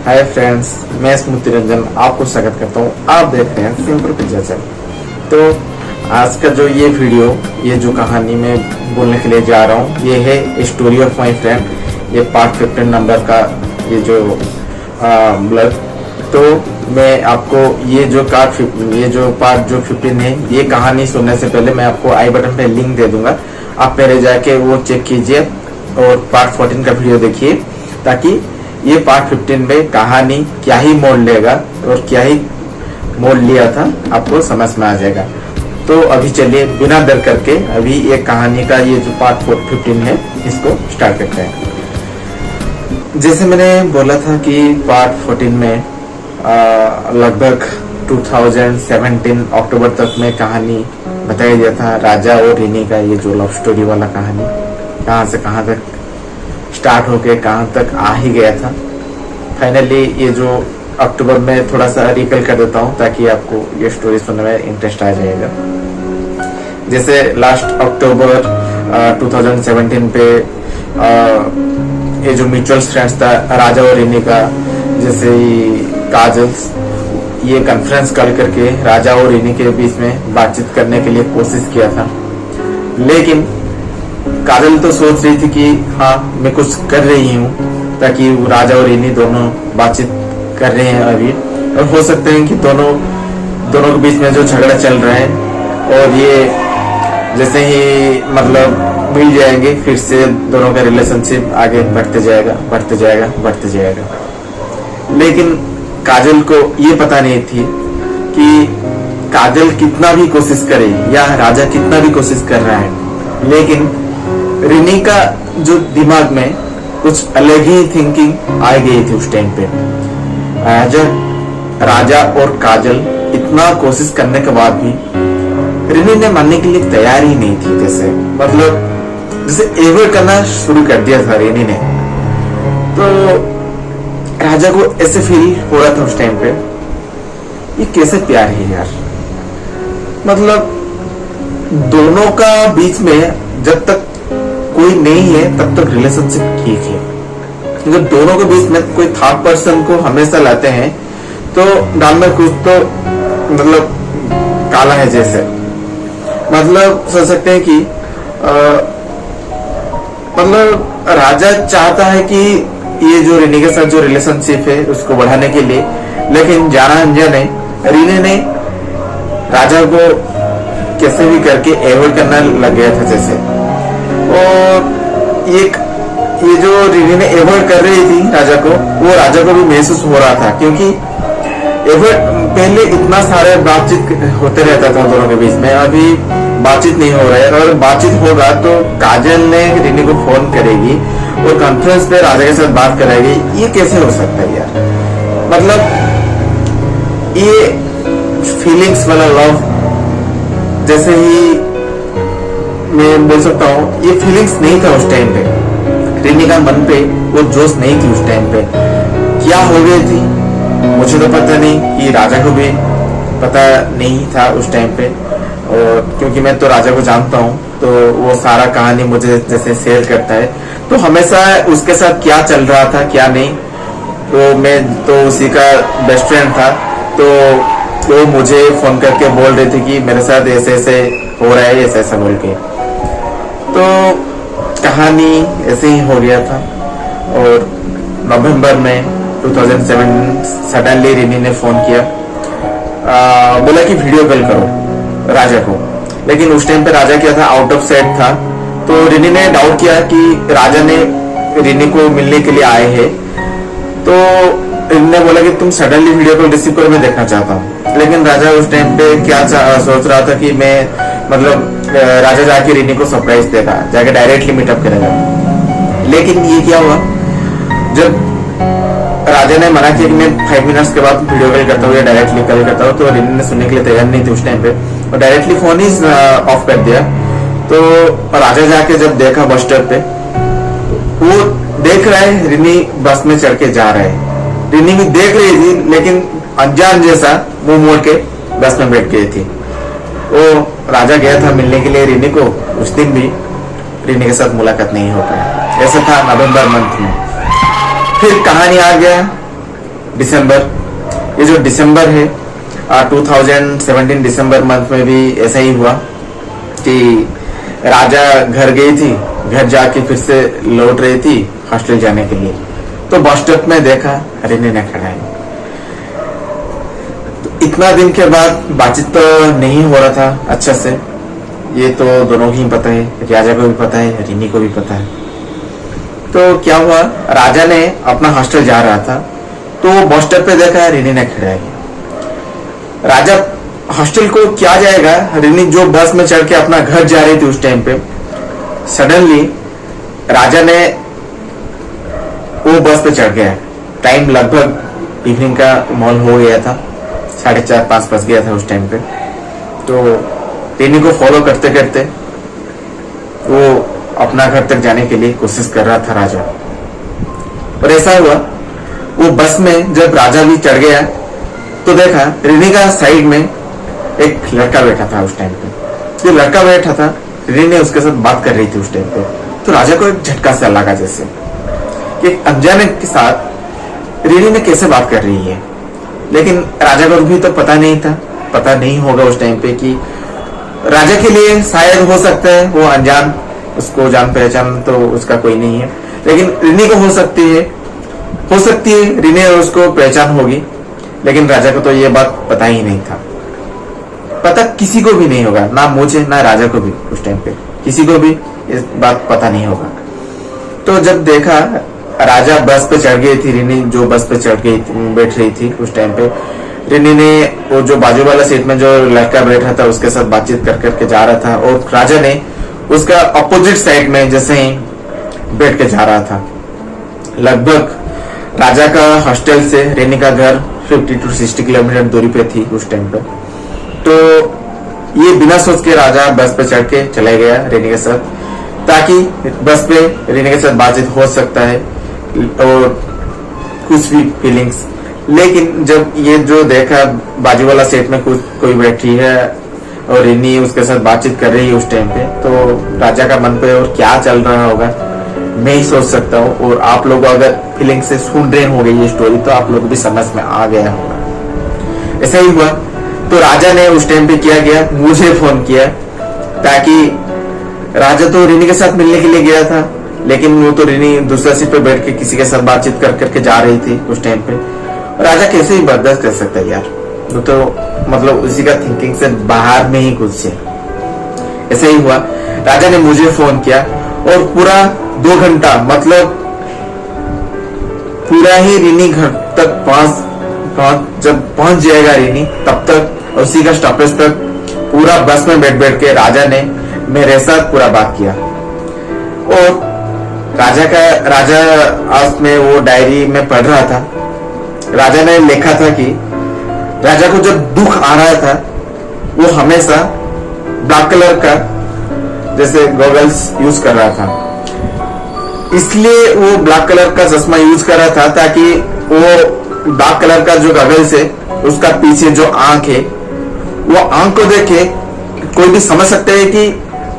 Hi friends, मैं स्मृति रंजन आपको स्वागत करता हूँ। आप देख रहे हैं सिंपल पिज्जा चैनल। तो आज का जो ये वीडियो, ये जो कहानी मैं बोलने के लिए जा रहा हूँ, ये है स्टोरी ऑफ माय फ्रेंड। ये पार्ट 15 नंबर का ये जो ब्लॉग। तो मैं आपको ये जो पार्ट जो 15 है, ये कहानी सुनने से पहले मैं आपको आई बटन पे लिंक दे दूंगा। आप पहले जाके वो चेक कीजिए और पार्ट 14 का वीडियो देखिए, ताकि ये पार्ट 15 में कहानी क्या ही मोड़ लेगा और क्या ही मोड़ लिया था आपको समझ में आ जाएगा। तो अभी चलिए बिना डर करके अभी ये कहानी का ये जो पार्ट 15 है, इसको स्टार्ट करते हैं। जैसे मैंने बोला था कि पार्ट 14 में लगभग 2017 अक्टूबर तक में कहानी बताया गया था राजा और रिनी का, ये जो लव स्टोरी वाला कहानी कहाँ से कहाँ तक स्टार्ट होके कहाँ तक आ ही गया था। फाइनली ये जो अक्टूबर में थोड़ा सा रिकल कर देता हूँ ताकि आपको ये स्टोरी सुनने में इंटरेस्ट आ जाएगा। जैसे लास्ट अक्टूबर 2017 पे ये जो म्यूचुअल फ्रेंड्स था राजा और रिनी का, जैसे काजल, ये कॉन्फ्रेंस कॉल करके राजा और रिनी के बीच में बातचीत करने के लिए कोशिश किया था। लेकिन काजल तो सोच रही थी कि हाँ मैं कुछ कर रही हूँ, ताकि राजा और रिनी दोनों बातचीत कर रहे हैं अभी, और हो सकते हैं कि दोनों के बीच में जो झगड़ा चल रहा है, और ये जैसे ही मतलब मिल जाएंगे फिर से दोनों का रिलेशनशिप आगे बढ़ते जाएगा। लेकिन काजल को ये पता नहीं थी कि काजल कितना भी कोशिश करे या राजा कितना भी कोशिश कर रहा है, लेकिन रिनी का जो दिमाग में कुछ अलग ही थिंकिंग आ गई थी उस टाइम पे। राजा और काजल इतना कोशिश करने के बाद भी रिनी ने मानने के लिए तैयार ही नहीं थी। जैसे एवर करना शुरू कर दिया था रिनी ने। तो राजा को ऐसे फील हो रहा था उस टाइम पे, ये कैसे प्यार है यार। मतलब दोनों का बीच में जब तक कोई नहीं है तब तक रिलेशनशिप ठीक है। जब दोनों के बीच में कोई थर्ड पर्सन को हमेशा लाते हैं तो डाल में कुछ तो मतलब काला है। जैसे मतलब सोच सकते हैं कि मतलब राजा चाहता है कि ये जो रिनी के साथ जो रिलेशनशिप है उसको बढ़ाने के लिए, लेकिन जाना अनजाने रिनी ने राजा को कैसे भी करके एवॉइड करना लग गया था जैसे। और ये जो रिनी ने एवॉइड कर रही थी राजा को, वो राजा को भी महसूस हो रहा था, क्योंकि पहले इतना सारे बातचीत होते रहता था दोनों के बीच में, अभी बातचीत नहीं हो रहा है। और बातचीत होगा तो काजल ने रिनी को फोन करेगी और कॉन्फ्रेंस पे राजा के साथ बात कराएगी। ये कैसे हो सकता है यार। मतलब ये फीलिंग्स वाला लव, जैसे ही मैं बोल सकता हूँ, ये फीलिंग्स नहीं था उस टाइम पे। रिनी का मन पे वो जोश नहीं थी उस टाइम पे। क्या हो गई थी मुझे तो पता नहीं, कि राजा को भी पता नहीं था उस टाइम पे। और क्योंकि मैं तो राजा को जानता हूँ, तो वो सारा कहानी मुझे जैसे शेयर करता है, तो हमेशा उसके साथ क्या चल रहा था क्या नहीं, तो मैं तो उसी का बेस्ट फ्रेंड था। तो वो मुझे फोन करके बोल रही थी कि मेरे साथ ऐसे ऐसे हो रहा है, ऐसे ऐसा बोल के। तो कहानी ऐसे ही हो गया था। और नवंबर में 2007 सडनली रिनी ने फोन किया, बोला कि वीडियो कॉल करो राजा को। लेकिन उस टाइम पे राजा क्या था, आउट ऑफ साइट था। तो रिनी ने डाउट किया कि राजा ने रिनी को मिलने के लिए आए हैं। तो रिनी ने बोला कि तुम सडनली वीडियो कॉल रिसीव करो, मैं देखना चाहता हूँ। लेकिन राजा उस टाइम पे क्या सोच रहा था कि मैं मतलब राजा जाके रिनी को सरप्राइज देगा, जाके डायरेक्टली मीटअप करेगा। लेकिन ये क्या हुआ, जब राजा ने मना किया कि मैं 5 मिनट्स के बाद वीडियो कॉल करता हूँ या डायरेक्टली कॉल करता हूँ, तो रिनी ने सुनने के लिए तैयार नहीं थी उस टाइम पे, और डायरेक्टली फोन ही ऑफ कर दिया। तो राजा जाके जब देखा बस स्टॉप पे, वो देख रहा है रिनी बस में चढ़ के जा रहा है। रिनी भी देख रही थी, लेकिन अनजान जैसा मुंह मोड़ के बस में बैठ गई थी। वो राजा गया था मिलने के लिए रिनी को, उस दिन भी रिनी के साथ मुलाकात नहीं हो पाया। ऐसा था नवंबर मंथ में। फिर कहानी आ गया दिसंबर, ये जो दिसंबर है 2017 दिसंबर मंथ में भी ऐसा ही हुआ कि राजा घर गई थी, घर जाके फिर से लौट रही थी हॉस्टल जाने के लिए, तो बस स्टॉप में देखा रिनी ने खड़ा है। तो इतना दिन के बाद बातचीत तो नहीं हो रहा था अच्छा से, ये तो दोनों ही पता है, राजा को भी पता है, रिनी को भी पता है। तो क्या हुआ, राजा ने अपना हॉस्टल जा रहा था तो बस स्टॉप पे देखा रिनी ने खड़ा है। राजा हॉस्टल को क्या जाएगा, रिनी जो बस में चढ़ के अपना घर जा रही थी उस टाइम पे, सडनली राजा ने वो बस पे चढ़ गया। टाइम लगभग इवनिंग का मॉल हो गया था, 4:30-5 बज गया था उस टाइम पे। तो रिनी को फॉलो करते करते वो अपना घर तक जाने के लिए कोशिश कर रहा था राजा। और ऐसा हुआ, वो बस में जब राजा भी चढ़ गया तो देखा रिनी का साइड में एक लड़का बैठा था उस टाइम पे। जो लड़का बैठा था, रिनी ने उसके साथ बात कर रही थी उस टाइम पे। तो राजा को एक झटका सा लगा, जैसे कि अनजाने के साथ रिनी ने कैसे बात कर रही है। लेकिन राजा को भी तो पता नहीं था, पता नहीं होगा उस टाइम पे कि राजा के लिए शायद हो सकता है वो अनजान, उसको जान पहचान तो उसका कोई नहीं है, लेकिन रिनी को हो सकती है रिनी और उसको पहचान होगी। लेकिन राजा को तो ये बात पता ही नहीं था, पता किसी को भी नहीं होगा, ना मुझे ना राजा को भी उस टाइम पे किसी को भी इस बात पता नहीं होगा। तो जब देखा राजा बस पे चढ़ गई थी, रिनी जो बस पे चढ़ गई बैठ रही थी उस टाइम पे, रिनी ने वो जो बाजू वाला सीट में जो लड़का बैठा था उसके साथ बातचीत कर करके जा रहा था, और राजा ने उसका अपोजिट साइड में जैसे ही बैठ के जा रहा था। लगभग राजा का हॉस्टल से रिनी का घर 50 to 60 किलोमीटर दूरी पे थी उस टाइम पे। तो ये बिना सोच के राजा बस पे चढ़ के चले गया रिनी के साथ, ताकि बस पे रिनी के साथ बातचीत हो सकता है और कुछ भी फीलिंग्स। लेकिन जब ये जो देखा बाजू वाला सीट में कोई बैठी है और रिनी उसके साथ बातचीत कर रही है उस टाइम पे, तो राजा का मन पे और क्या चल रहा होगा मैं ही सोच सकता हूँ। और आप लोग अगर फीलिंग से सुन रहे होंगे ये स्टोरी तो आप लोग भी समझ में आ गया होगा। ऐसा ही हुआ, तो राजा ने उस टाइम पे क्या किया, मुझे फोन किया, ताकि राजा तो रिनी के साथ मिलने के लिए गया था, लेकिन वो तो रिनी दूसरा सीट पे बैठ के किसी के साथ बातचीत कर करके जा रही थी उस टाइम पे। राजा कैसे ही बर्दाश्त कर सकता है यार, वो तो मतलब उसी का थिंकिंग से बाहर में ही कुछ है। ऐसा ही हुआ, राजा ने मुझे फोन किया और पूरा 2 घंटा, मतलब पूरा ही रिनी घर तक जब पहुंच जाएगा रिनी, तब तक उसी का स्टॉपेज तक पूरा बस में बैठ बैठ के राजा ने मेरे साथ पूरा बात किया। और राजा आज में वो डायरी में पढ़ रहा था, राजा ने लिखा था कि राजा को जब दुख आ रहा था वो हमेशा ब्लैक कलर का जैसे गॉगल्स यूज कर रहा था, इसलिए वो ब्लैक कलर का चश्मा यूज कर रहा था, ताकि वो ब्लैक कलर का जो गॉगल्स है उसका पीछे जो आंख है वो आंख को देखे कोई भी समझ सकता है कि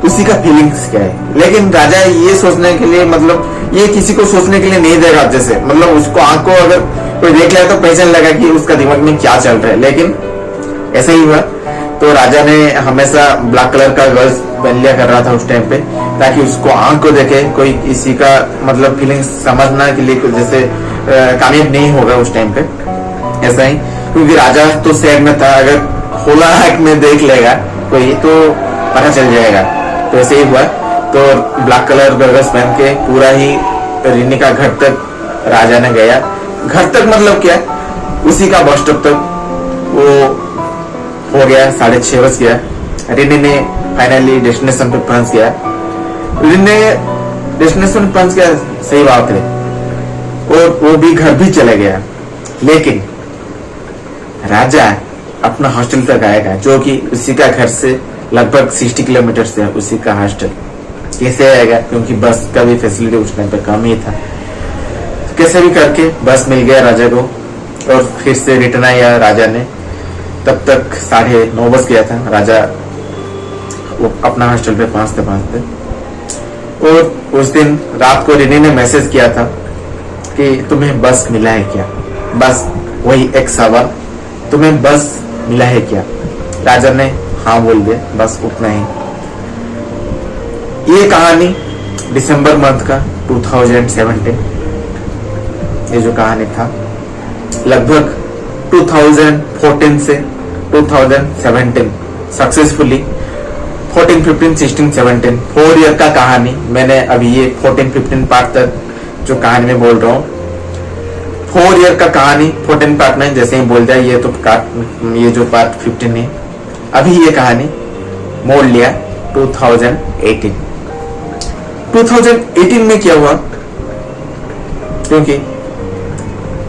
उसी का फीलिंग्स क्या है। लेकिन राजा ये सोचने के लिए, मतलब ये किसी को सोचने के लिए नहीं देगा, जैसे मतलब उसको आंख को अगर कोई देख लिया तो पहचान लगा कि उसका दिमाग में क्या चल रहा है। लेकिन ऐसा ही हुआ, तो राजा ने हमेशा ब्लैक कलर का गर्ल्स पहन लिया कर रहा था उस टाइम पे, ताकि उसको आंख को देखे कोई किसी का मतलब फीलिंग्स समझना के लिए जैसे कामयाब नहीं होगा उस टाइम पे। ऐसा ही, क्योंकि राजा तो सैड में था, अगर होला आंख में देख लेगा कोई तो पता चल जाएगा। तो ऐसे ही हुआ, तो ब्लैक कलर गॉगल्स पहन के पूरा ही रिनी का घर तक राजा ने गया। घर तक मतलब क्या, उसी का बस स्टॉप तक वो हो गया, 6:30 बज गया। रिनी ने फाइनली डेस्टिनेशन पे पहुंच गया। रिनी ने डेस्टिनेशन पहुंच गया, सही बात है, और वो भी घर भी चला गया। लेकिन राजा अपना हॉस्टल तक आएगा, जो कि उसी का घर से लगभग 60 किलोमीटर से उसी का हॉस्टल। कैसे आएगा, क्योंकि बस का भी फैसिलिटी उस टाइम पे कम ही था। कैसे भी करके बस मिल गया राजा को, और फिर से रिटर्न आया राजा ने। तब तक 9:30 बज गया था, राजा वो अपना हॉस्टल पे पहुंचते। और उस दिन रात को रिनी ने मैसेज किया था कि तुम्हें बस मिला है क्या, बस वही एक सवाल, तुम्हें बस मिला है क्या? राजा ने हाँ बोल दिया, बस उतना ही। ये कहानी दिसंबर मंथ का 2017, ये जो कहानी था लगभग 2014 से 2017 सक्सेसफुली 14, 15, 16, 17 4 ईयर का कहानी मैंने अभी ये 14, 15 पार्ट तक जो कहानी में बोल रहा हूँ, 4 ईयर का कहानी 14 पार्ट में जैसे ही बोल दिया, ये जो पार्ट 15 है, अभी ये कहानी मोड़ लिया 2018। 2018 में क्या हुआ, क्योंकि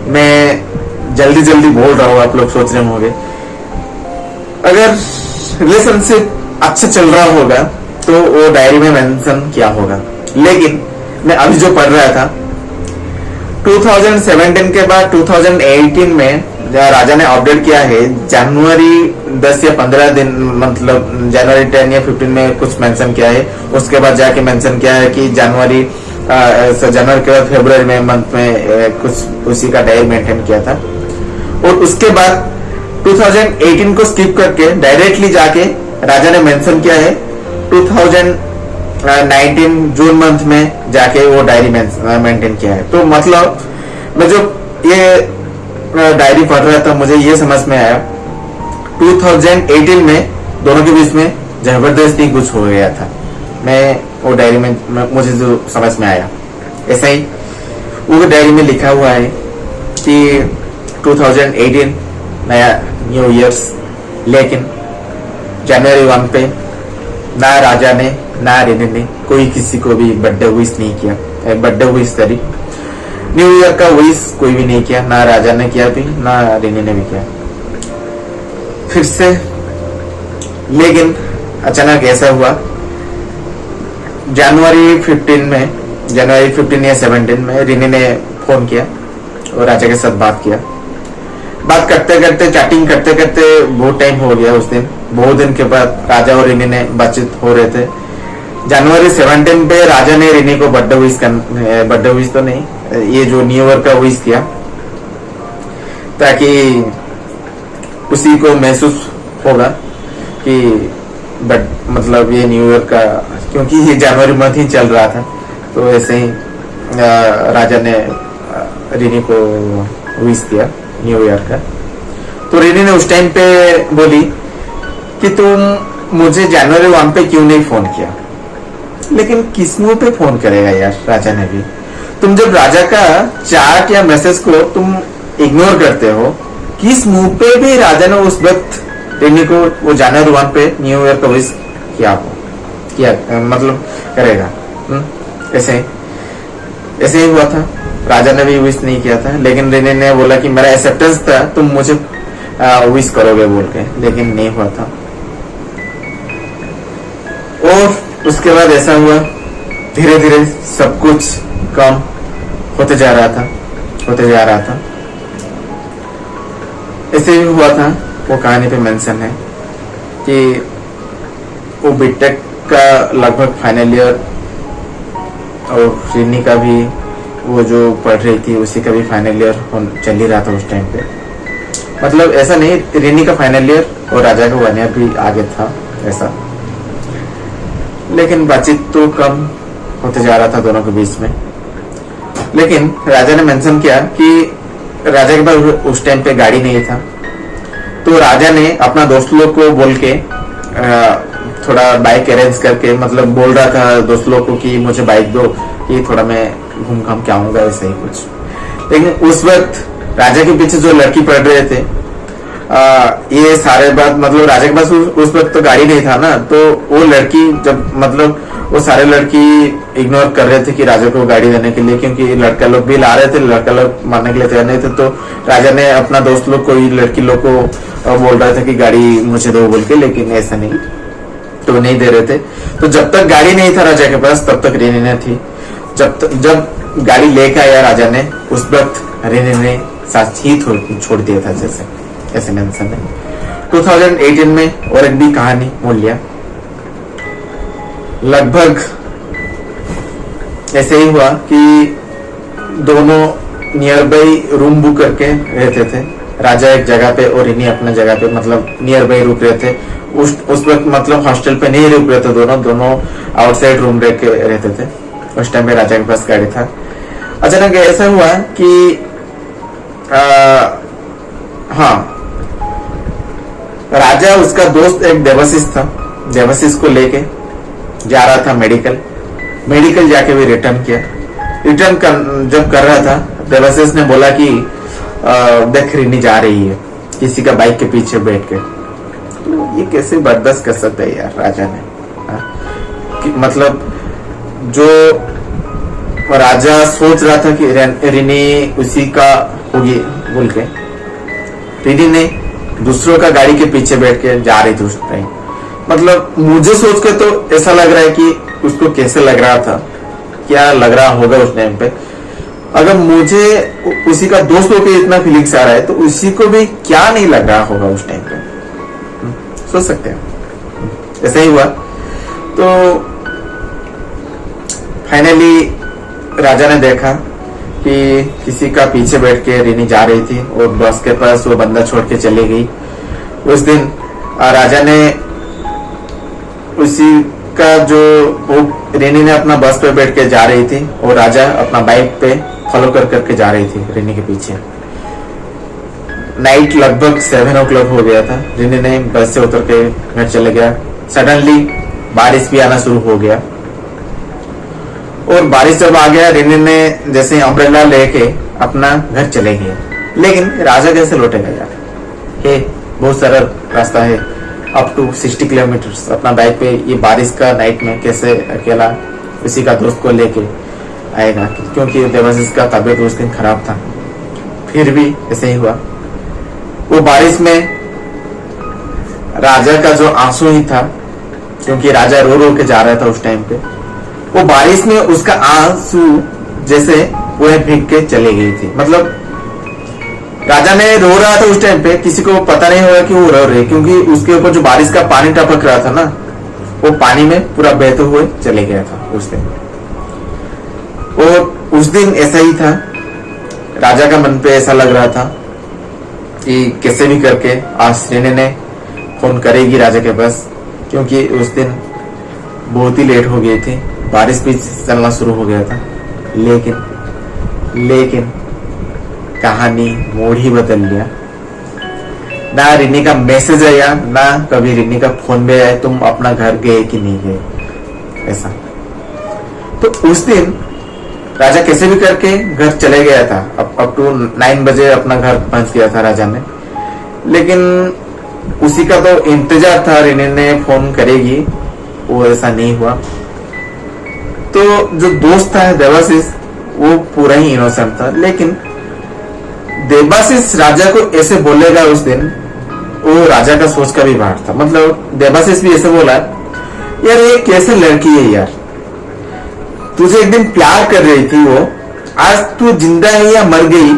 मैं जल्दी जल्दी बोल रहा हूँ, आप लोग सोच रहे होंगे अगर रिलेशनशिप अच्छा चल रहा होगा तो वो डायरी में मेंशन किया होगा, लेकिन मैं अभी जो पढ़ रहा था 2017 के बाद 2018 में राजा ने अपडेट किया है, जनवरी 10 या 15 दिन, मतलब जनवरी 10 या 15 में कुछ मेंशन किया है, उसके बाद जाके मेंशन किया है कि जनवरी के बाद फरवरी में मंथ में कुछ उसी का डायरी मेंटेन किया था। और उसके बाद 2018 को स्किप करके डायरेक्टली जाके राजा ने मेंशन किया है 2019 जून मंथ में जाके वो डायरी मेंटेन किया है। तो मतलब मैं जो ये डायरी पढ़ रहा था मुझे ये समझ में आया 2018 में दोनों के बीच में जबरदस्ती कुछ हो गया था। मैं वो डायरी में मुझे जो समझ में आया, ऐसा ही वो डायरी में लिखा हुआ है कि 2018 नया न्यू ईयर्स, लेकिन जनवरी 1 पे ना राजा ने ना रिनी ने कोई किसी को भी बर्थडे विश नहीं किया, birthday wish sorry new year का विश कोई भी नहीं किया, ना राजा ने किया भी ना रिनी ने भी किया फिर से। लेकिन अचानक ऐसा हुआ जनवरी 15 या 17 में रिनी ने फोन किया और राजा के साथ बात किया। बात करते करते चैटिंग करते करते बहुत टाइम हो गया, उस दिन बहुत दिन के बाद राजा और रिनी ने बातचीत हो रहे थे। जनवरी 17 पे राजा ने रिनी को बर्थडे विश तो नहीं, ये जो न्यू ईयर का विश किया, ताकि उसी को महसूस होगा कि मतलब ये न्यू ईयर का, क्योंकि ये जनवरी मंथ ही चल रहा था, तो ऐसे ही राजा ने रिनी को विश किया न्यू ईयर का। तो रिनी ने उस टाइम पे बोली कि तुम मुझे जनवरी 1 पे क्यों नहीं फोन किया, लेकिन किस मुंह पे फोन करेगा यार राजा ने भी। तुम जब राजा का चैट या मैसेज को तुम इग्नोर करते हो, किस मुंह पे भी राजा ने उस वक्त रिनी को वो जनवरी 1 पे न्यू ईयर का विश किया मतलब करेगा। ऐसे ही हुआ था, राजा ने भी विश नहीं किया था, लेकिन रिनी ने बोला कि मेरा एक्सेप्टेंस था तुम मुझे विश करोगे बोल के, लेकिन नहीं हुआ था। और उसके बाद ऐसा हुआ धीरे धीरे सब कुछ कम होते जा रहा था। ऐसे ही हुआ था, वो कहानी पे मेंशन है कि वो बीटेक का लगभग फाइनल ईयर और रिनी का भी वो जो पढ़ रही थी उसी का भी फाइनल ईयर चल ही रहा था उस टाइम पे। मतलब ऐसा नहीं, रिनी का फाइनल ईयर और राजा का 1 ईयर भी आगे था ऐसा, लेकिन बातचीत तो कम होते जा रहा था दोनों के बीच में। लेकिन राजा ने मेंशन किया कि राजा के पास उस टाइम पे गाड़ी नहीं था, तो राजा ने अपना दोस्त लोग को बोल के थोड़ा बाइक अरेंज करके, मतलब बोल रहा था दोस्त लोग को कि मुझे बाइक दो कि थोड़ा मैं घूम घाम के आऊंगा, ऐसा ही कुछ। लेकिन उस वक्त राजा के पीछे जो लड़की पढ़ रहे थे ये सारे बात, मतलब राजा के पास उस वक्त तो गाड़ी नहीं था ना, तो वो लड़की जब मतलब वो सारे लड़की इग्नोर कर रहे थे कि राजा को गाड़ी देने के लिए, क्योंकि लड़का लोग भी ला रहे थे, लड़का लोग मारने के लिए तैयार नहीं थे। तो राजा ने अपना दोस्त लोग को, लड़की लोग को बोल रहा था कि गाड़ी मुझे दो बोल के, लेकिन ऐसा नहीं, तो नहीं दे रहे थे। तो जब तक गाड़ी नहीं था राजा के पास तब तक रिनी ने थी। जब गाड़ी लेकर आया राजा ने, उस वक्त रिनी ने साथ ही छोड़ दिया था, जैसे ऐसे मेंशन है। 2018 में और एक भी कहानी मोड़ लिया। लगभग ऐसे ही हुआ कि दोनों नियर बाई रूम बुक करके रहते थे राजा एक जगह पे और रिनी अपने जगह पे मतलब नियर बाई रुक रहे थे। उस वक्त मतलब हॉस्टल पे नहीं रुक रहे थे, दोनों आउटसाइड रूम रहते थे। उस टाइम पे राजा के पास गाड़ी था। अचानक ऐसा हुआ कि हाँ, राजा उसका दोस्त एक देवाशीष था, देवाशीष को लेके जा रहा था मेडिकल जाके भी रिटर्न किया। जब कर रहा था, देवाशीष ने बोला कि देख रिनी जा रही है किसी का बाइक के पीछे बैठ के। ये कैसे बर्दाश्त कर सकता है यार राजा ने, मतलब जो राजा सोच रहा था कि रिनी उसी का होगी बोल के, रिनी ने दूसरों का गाड़ी के पीछे बैठ के जा रही थी उस टाइम। मतलब मुझे सोच के तो ऐसा लग रहा है कि उसको कैसे लग रहा था, क्या लग रहा होगा उस टाइम पे। अगर मुझे उसी का दोस्त होकर इतना फीलिंग्स आ रहा है तो उसी को भी क्या नहीं लग रहा होगा उस टाइम पे, सोच सकते हैं। ऐसा ही हुआ तो फाइनली राजा ने देखा कि किसी का पीछे बैठ के रिनी जा रही थी और बस के पास वो बंदा छोड़ के चली गई। उस दिन राजा ने उसी का जो वो रिनी ने अपना बस पे बैठ के जा रही थी और राजा अपना बाइक पे फॉलो करके जा रही थी रिनी के पीछे। नाइट लगभग 7 o'clock हो गया था। रिनी ने बस से उतर के घर चले गया। सडनली बारिश भी आना शुरू हो गया और बारिश जब आ गया, रिनी ने जैसे अम्ब्रेला लेके अपना घर चले गए। लेकिन राजा कैसे लौटेगा यार, हे बहुत सरल रास्ता है, अप टू 60 किलोमीटर अपना बाइक पे ये बारिश का नाइट में कैसे अकेला उसी का दोस्त को लेके आएगा, क्योंकि देवाशीष का तबीयत उस दिन खराब था। फिर भी ऐसे ही हुआ। वो बारिश में राजा का जो आंसू ही था, क्योंकि राजा रो रो के जा रहा था उस टाइम पे, वो बारिश में उसका आंसू जैसे वो भीग के चले गई थी। मतलब राजा ने रो रहा था उस टाइम पे, किसी को पता नहीं होगा कि वो रो रहे, क्योंकि उसके ऊपर जो बारिश का पानी टपक रहा था ना, वो पानी में पूरा बहते हुए चले गया था उस दिन। और उस दिन ऐसा ही था, राजा का मन पे ऐसा लग रहा था कि कैसे भी करके आज रिनी ने फोन करेगी राजा के पास, क्योंकि उस दिन बहुत ही लेट हो गई थी, बारिश भी चलना शुरू हो गया था। लेकिन कहानी मोड़ ही बदल लिया। ना रिनी का मैसेज आया, ना कभी रिनी का फोन भी आया तुम अपना घर गए कि नहीं गए, ऐसा। तो उस दिन राजा कैसे भी करके घर चले गया था। अप टू 9 बजे अपना घर पहुंच गया था राजा ने। लेकिन उसी का तो इंतजार था रिनी ने फोन करेगी, वो ऐसा नहीं हुआ। तो जो दोस्त था देवाशीष, वो पूरा ही इनोसेंट था। लेकिन देवाशीष राजा को ऐसे बोलेगा उस दिन, वो राजा का सोच का भी बाहर था। मतलब देवाशीष भी ऐसे बोला, यार ये कैसे लड़की है यार, तुझे एक दिन प्यार कर रही थी वो, आज तू जिंदा है या मर गई,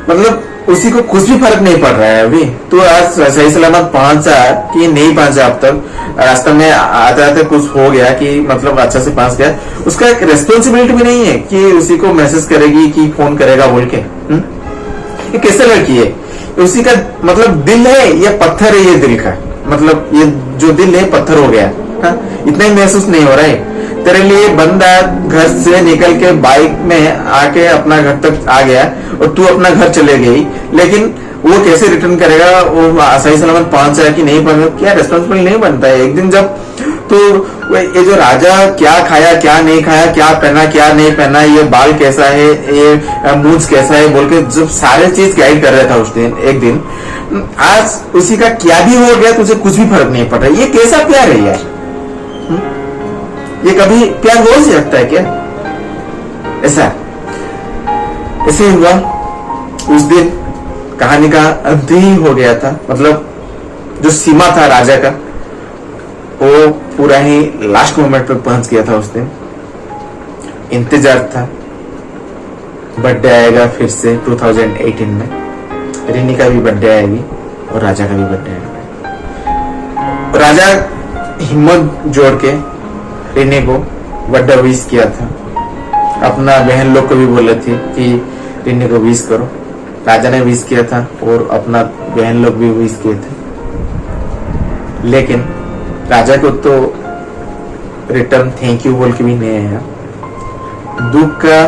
मतलब उसी को कुछ भी फर्क नहीं पड़ रहा है। अभी तू आज सही सलामत पहुंचा कि नहीं पहुंचा, अब तक रास्ते में आते आते कुछ हो गया कि मतलब अच्छा से पहुंच गया, उसका एक रेस्पॉन्सिबिलिटी भी नहीं है कि उसी को मैसेज करेगी कि फोन करेगा बोल के। ये कैसे लड़की है, उसी का मतलब दिल है या पत्थर है, ये दिल का मतलब ये जो दिल है पत्थर हो गया। इतना ही महसूस नहीं हो रहा है तेरे लिए। बंदा घर से निकल के बाइक में आके अपना घर तक आ गया और तू अपना घर चले गई, लेकिन वो कैसे रिटर्न करेगा, वो सही सलामत पहुंचा कि नहीं पहुंचा, क्या रेस्पॉन्सिबल नहीं बनता है। एक दिन जब तो ये जो राजा क्या खाया क्या नहीं खाया, क्या पहना क्या नहीं पहना, ये बाल कैसा है, ये मूंछ कैसा है बोल के जब सारे चीज गाइड कर रहा था उस दिन, एक दिन आज उसी का क्या भी हो गया तुझे कुछ भी फर्क नहीं पड़ रहा। ये कैसा प्यार है यार, ये कभी प्यार हो सकता है क्या? ऐसे ही हुआ उस दिन, कहानी का अंत ही हो गया था। मतलब जो सीमा था राजा का, वो पूरा ही लास्ट मोमेंट पे पहुंच गया था उस दिन। इंतजार था, बर्थडे आएगा फिर से 2018 में, रिनी का भी बर्थडे आएगी और राजा का भी बर्थडे आएगा। राजा हिम्मत जोड़ के रिनी को बर्थडे विश किया था, अपना बहन लोग को भी बोले थे कि रिनी को विश करो। राजा ने विश किया था और अपना बहन लोग भी विश किए थे, लेकिन राजा को तो रिटर्न थैंक यू बोल के भी नहीं आया। दुख का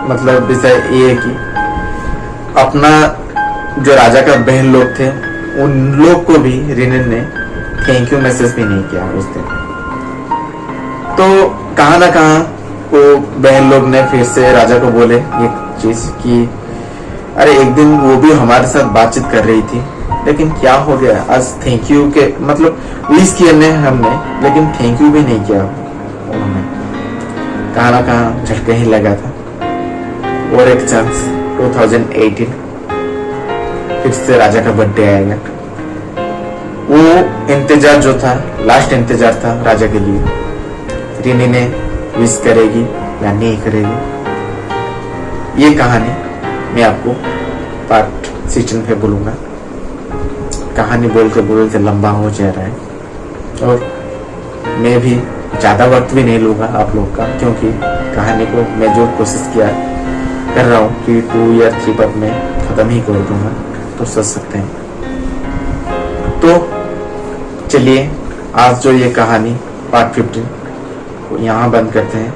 मतलब विषय ये है कि अपना जो राजा का बहन लोग थे उन लोग को भी रिनन ने थैंक यू मैसेज भी नहीं किया उस दिन। तो कहां ना कहां वो बहन लोग ने फिर से राजा को बोले एक चीज कि अरे एक दिन वो भी हमारे साथ बातचीत कर रही थी, लेकिन क्या हो गया आज थैंक यू के मतलब विश किए ने हमने, लेकिन थैंक यू भी नहीं किया उन्होंने। कहां ना कहां झटका ही लगा था। और एक चांस 2018 फिर से राजा का बर्थडे आएगा। वो इंतजार जो था, लास्ट इंतजार था राजा के लिए, रिनी ने विश करेगी या नहीं करेगी, ये कहानी मैं आपको पार्ट 16 पे बोलूंगा। कहानी बोलते बोलते लंबा हो जा रहा है और मैं भी ज्यादा वक्त भी नहीं लूंगा आप लोग का, क्योंकि कहानी को मैं जो कोशिश कर रहा हूँ कि 2 या 3 पार्ट में खत्म ही कर दूंगा, तो सोच सकते हैं। तो चलिए आज जो ये कहानी पार्ट 15 को यहाँ बंद करते हैं।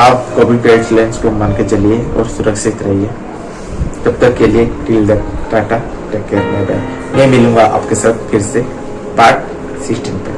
आप कोविड गाइडलाइंस को मान के चलिए और सुरक्षित रहिए। तब तक के लिए till that tata, take care, bye bye. मैं मिलूंगा आपके साथ फिर से पार्ट 16 पे।